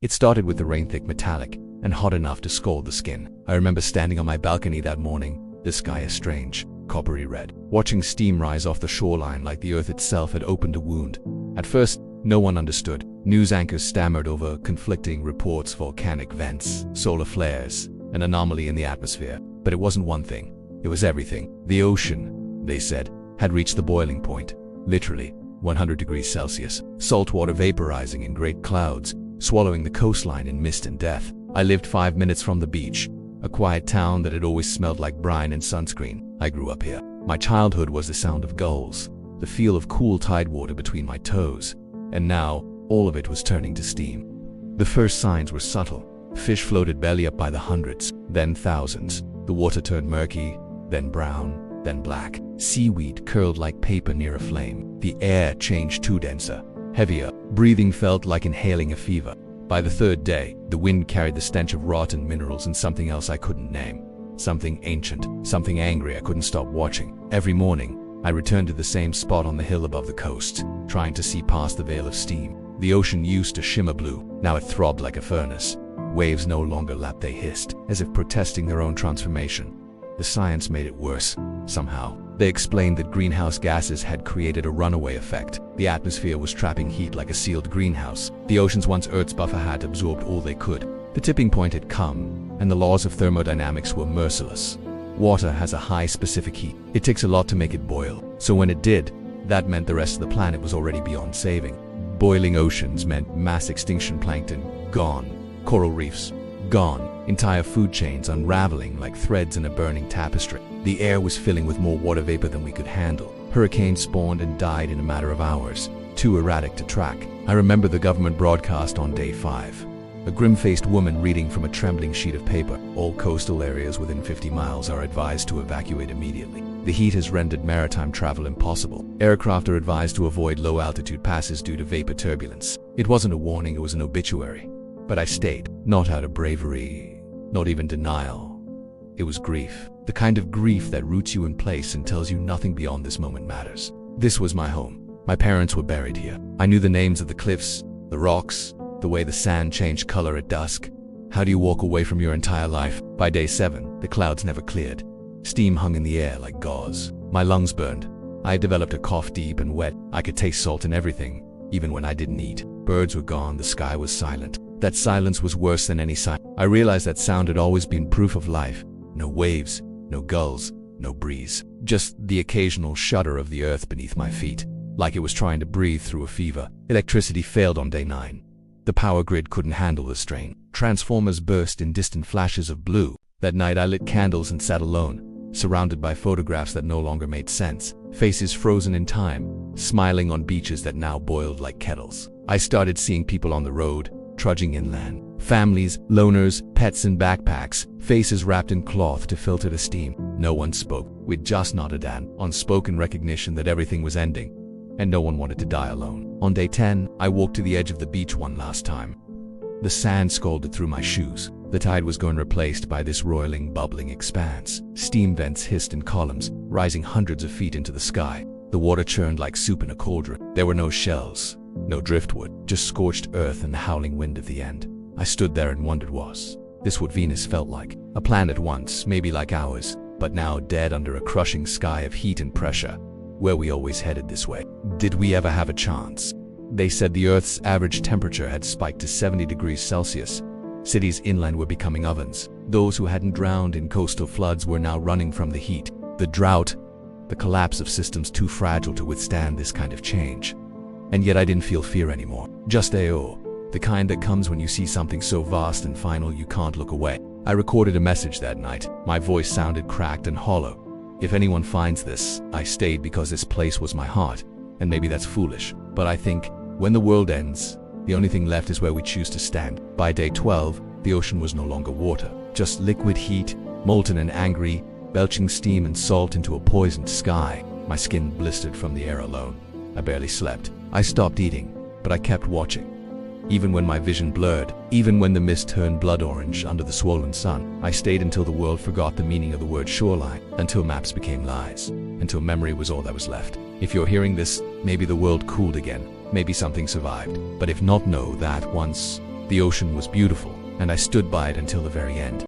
It started with the rain thick metallic and hot enough to scald the skin. I remember standing on my balcony that morning, the sky a strange, coppery red, watching steam rise off the shoreline like the earth itself had opened a wound. At first, no one understood. News anchors stammered over conflicting reports: volcanic vents, solar flares, an anomaly in the atmosphere. But it wasn't one thing, it was everything. The ocean, they said, had reached the boiling point. Literally, 100 degrees Celsius. Salt water vaporizing in great clouds, swallowing the coastline in mist and death. I lived 5 minutes from the beach, a quiet town that had always smelled like brine and sunscreen. I grew up here. My childhood was the sound of gulls, the feel of cool tide water between my toes, and now all of it was turning to steam. The first signs were subtle. Fish floated belly up by the hundreds, then thousands. The water turned murky, then brown, then black. Seaweed curled like paper near a flame. The air changed to denser, heavier. Breathing felt like inhaling a fever. By the third day, the wind carried the stench of rotten minerals and something else I couldn't name. Something ancient, something angry I couldn't stop watching. Every morning, I returned to the same spot on the hill above the coast, trying to see past the veil of steam. The ocean used to shimmer blue, now it throbbed like a furnace. Waves no longer lapped, they hissed, as if protesting their own transformation. The science made it worse, somehow. They explained that greenhouse gases had created a runaway effect. The atmosphere was trapping heat like a sealed greenhouse. The oceans, once Earth's buffer, had absorbed all they could. The tipping point had come, and the laws of thermodynamics were merciless. Water has a high specific heat. It takes a lot to make it boil. So when it did, that meant the rest of the planet was already beyond saving. Boiling oceans meant mass extinction. Plankton gone. Coral reefs gone. Entire food chains unraveling like threads in a burning tapestry. The air was filling with more water vapor than we could handle. Hurricanes spawned and died in a matter of hours, too erratic to track. I remember the government broadcast on day 5. A grim-faced woman reading from a trembling sheet of paper. All coastal areas within 50 miles are advised to evacuate immediately. The heat has rendered maritime travel impossible. Aircraft are advised to avoid low-altitude passes due to vapor turbulence. It wasn't a warning, it was an obituary. But I stayed, not out of bravery, not even denial. It was grief, the kind of grief that roots you in place and tells you nothing beyond this moment matters. This was my home. My parents were buried here. I knew the names of the cliffs, the rocks, the way the sand changed color at dusk. How do you walk away from your entire life? By day 7, the clouds never cleared. Steam hung in the air like gauze. My lungs burned. I had developed a cough deep and wet. I could taste salt in everything, even when I didn't eat. Birds were gone, the sky was silent. That silence was worse than any sign. I realized that sound had always been proof of life. No waves, no gulls, no breeze. Just the occasional shudder of the earth beneath my feet, like it was trying to breathe through a fever. Electricity failed on day 9. The power grid couldn't handle the strain. Transformers burst in distant flashes of blue. That night I lit candles and sat alone, surrounded by photographs that no longer made sense. Faces frozen in time, smiling on beaches that now boiled like kettles. I started seeing people on the road, trudging inland. Families, loners, pets in backpacks, faces wrapped in cloth to filter the steam. No one spoke. We'd just nodded an unspoken recognition that everything was ending, and no one wanted to die alone. On day 10, I walked to the edge of the beach one last time. The sand scalded through my shoes. The tide was going replaced by this roiling, bubbling expanse. Steam vents hissed in columns, rising hundreds of feet into the sky. The water churned like soup in a cauldron. There were no shells, no driftwood, just scorched earth and the howling wind of the end. I stood there and wondered, was this what Venus felt like? A planet once, maybe like ours, but now dead under a crushing sky of heat and pressure. Were we always headed this way? Did we ever have a chance? They said the Earth's average temperature had spiked to 70 degrees Celsius. Cities inland were becoming ovens. Those who hadn't drowned in coastal floods were now running from the heat. The drought, the collapse of systems too fragile to withstand this kind of change. And yet I didn't feel fear anymore. Just awe. The kind that comes when you see something so vast and final you can't look away. I recorded a message that night. My voice sounded cracked and hollow. If anyone finds this, I stayed because this place was my heart. And maybe that's foolish, but I think when the world ends, the only thing left is where we choose to stand. By day 12, the ocean was no longer water, just liquid heat, molten and angry, belching steam and salt into a poisoned sky. My skin blistered from the air alone. I barely slept. I stopped eating, but I kept watching. Even when my vision blurred, even when the mist turned blood orange under the swollen sun, I stayed until the world forgot the meaning of the word shoreline, until maps became lies, until memory was all that was left. If you're hearing this, maybe the world cooled again, maybe something survived, but if not, know that once The ocean was beautiful, and I stood by it until the very end.